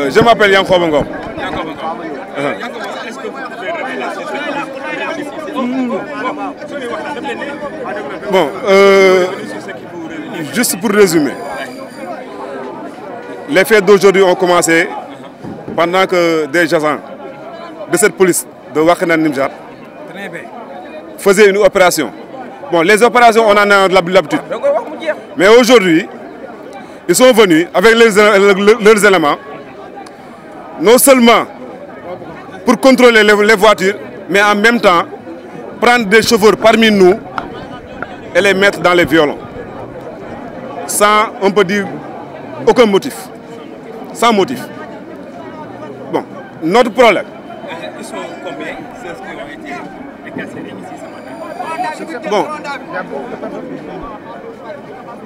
Je m'appelle Yankhoba Ngom. Bon, juste pour résumer, les faits d'aujourd'hui ont commencé pendant que des agents de cette police de Wakhinane Nimzatt faisaient une opération. Bon, les opérations, on en a l'habitude. Mais aujourd'hui, ils sont venus avec leurs éléments, non seulement pour contrôler les voitures, mais en même temps prendre des chauffeurs parmi nous et les mettre dans les violons. Sans, on peut dire, aucun motif. Sans motif. Bon, notre problème. Ils sont combien, ceux qui ont été incarcérés ici ce matin? Bon,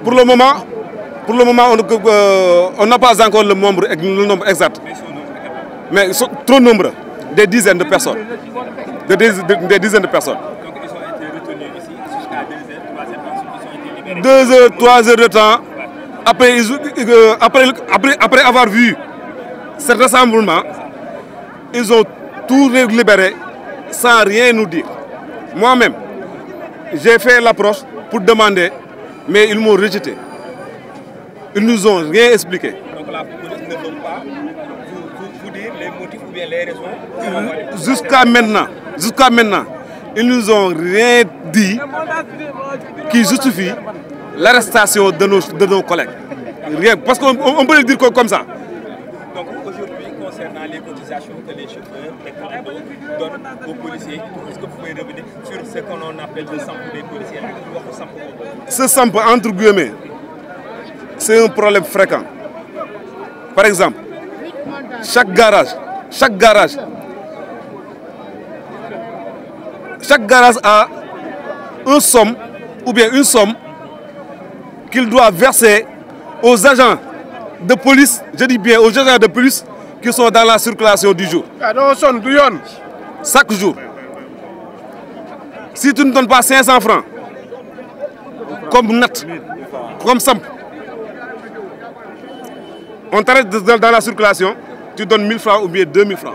pour le moment, on n'a pas encore le nombre exact. Mais ils sont trop nombreux, des dizaines de personnes. Des dizaines de personnes. Donc ils ont été retenus ici jusqu'à 2 heures, 3 heures, ils ont été libérés. 2 heures, 3 heures de temps. Après avoir vu ce rassemblement, ils ont tout libéré sans rien nous dire. Moi-même, j'ai fait l'approche pour demander, mais ils m'ont rejeté. Ils nous ont rien expliqué. Donc la police ne veut pas vous dire les motifs ou bien les raisons. Jusqu'à maintenant, ils nous ont rien dit qui justifie l'arrestation de nos collègues. Rien, parce qu'on peut le dire comme ça. Donc aujourd'hui, concernant les cotisations que les chauffeurs, les commandos donnent aux policiers, est-ce que vous pouvez revenir sur ce qu'on appelle le sample des policiers? Ce sample, entre guillemets, c'est un problème fréquent. Par exemple, chaque garage a une somme qu'il doit verser aux agents de police, je dis bien aux agents de police qui sont dans la circulation du jour. Chaque jour. Si tu ne donnes pas 500 francs, comme net, comme simple, on t'arrête dans la circulation, tu donnes 1000 francs ou bien 2000 francs.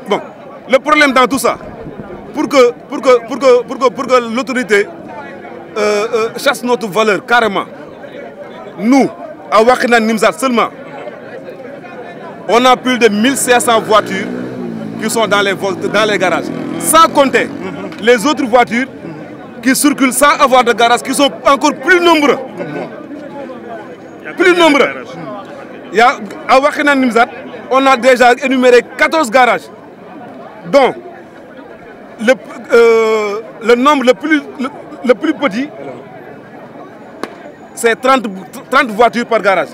Bon, le problème dans tout ça, pour que l'autorité chasse notre valeur carrément, nous, à Wakhinane Nimzatt seulement, on a plus de 1500 voitures qui sont dans les garages. Sans compter les autres voitures qui circulent sans avoir de garage, qui sont encore plus nombreux. Il y a, à Wakhinane Nimzatt, on a déjà énuméré 14 garages, dont le nombre le plus petit, c'est 30 voitures par garage.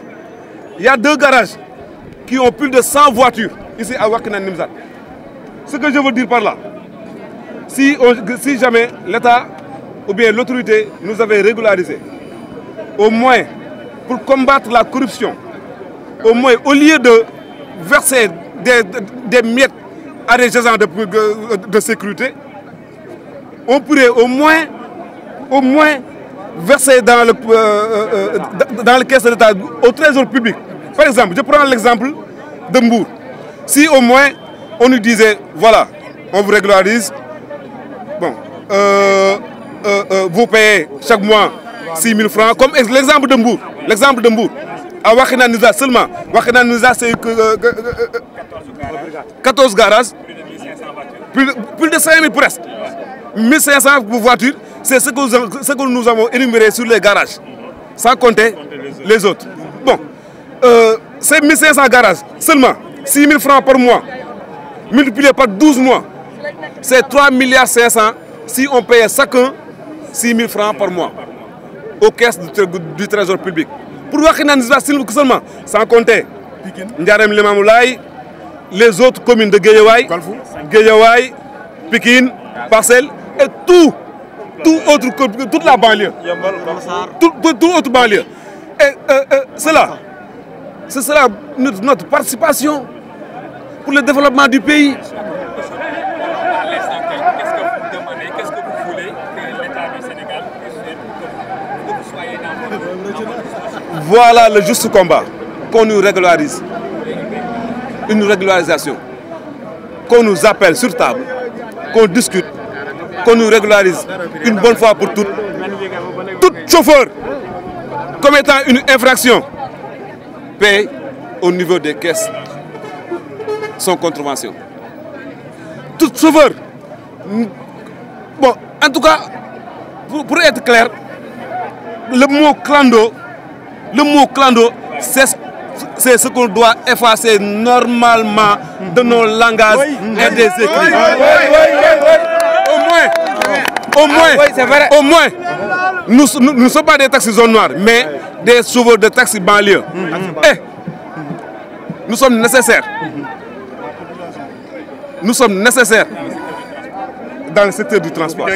Il y a 2 garages qui ont plus de 100 voitures ici à Wakhinane Nimzatt. Ce que je veux dire par là, si jamais l'État ou bien l'autorité nous avait régularisé, au moins pour combattre la corruption, au moins au lieu de verser des miettes à des agents de sécurité, on pourrait au moins verser dans le caisse de l'État au trésor public. Par exemple, je prends l'exemple de Mbour. Si au moins on nous disait, voilà, on vous régularise, bon, vous payez chaque mois 6 000 francs, comme l'exemple de Mbour. L'exemple de Mbour. À Wakhinane Nimzatt seulement, Wakhinane Nimzatt c'est 14 garages, plus de 5 000 presque. 1500 voitures, c'est ce que nous avons énuméré sur les garages, sans compter les autres. Bon, ces 1500 garages, seulement 6 000 francs par mois, multiplié par 12 mois, c'est 3,5 milliards si on payait chacun 6 000 francs par mois aux caisses du trésor public. Pour Wakhinane Nimzatt seulement, sans compter Ndiarème Limamoulaye, les autres communes de Guédiawaye, Pikine, Parcelles et toute la banlieue. Toute autre banlieue. Et ce sera notre participation pour le développement du pays. Qu'est-ce que vous voulez que l'État du Sénégal puisse faire pour que vous soyez dans votre... Voilà le juste combat. Qu'on nous régularise. Une régularisation. Qu'on nous appelle sur table. Qu'on discute. Qu'on nous régularise une bonne fois pour toutes. Tout chauffeur commettant une infraction paye au niveau des caisses son contravention. Tout chauffeur. Bon, en tout cas, pour être clair, le mot clando, c'est ce qu'on doit effacer normalement de nos langages et des écrits. Au moins, nous ne sommes pas des taxis zones noires, mais des chauffeurs de taxis banlieue. Et nous sommes nécessaires. Nous sommes nécessaires dans le secteur du transport.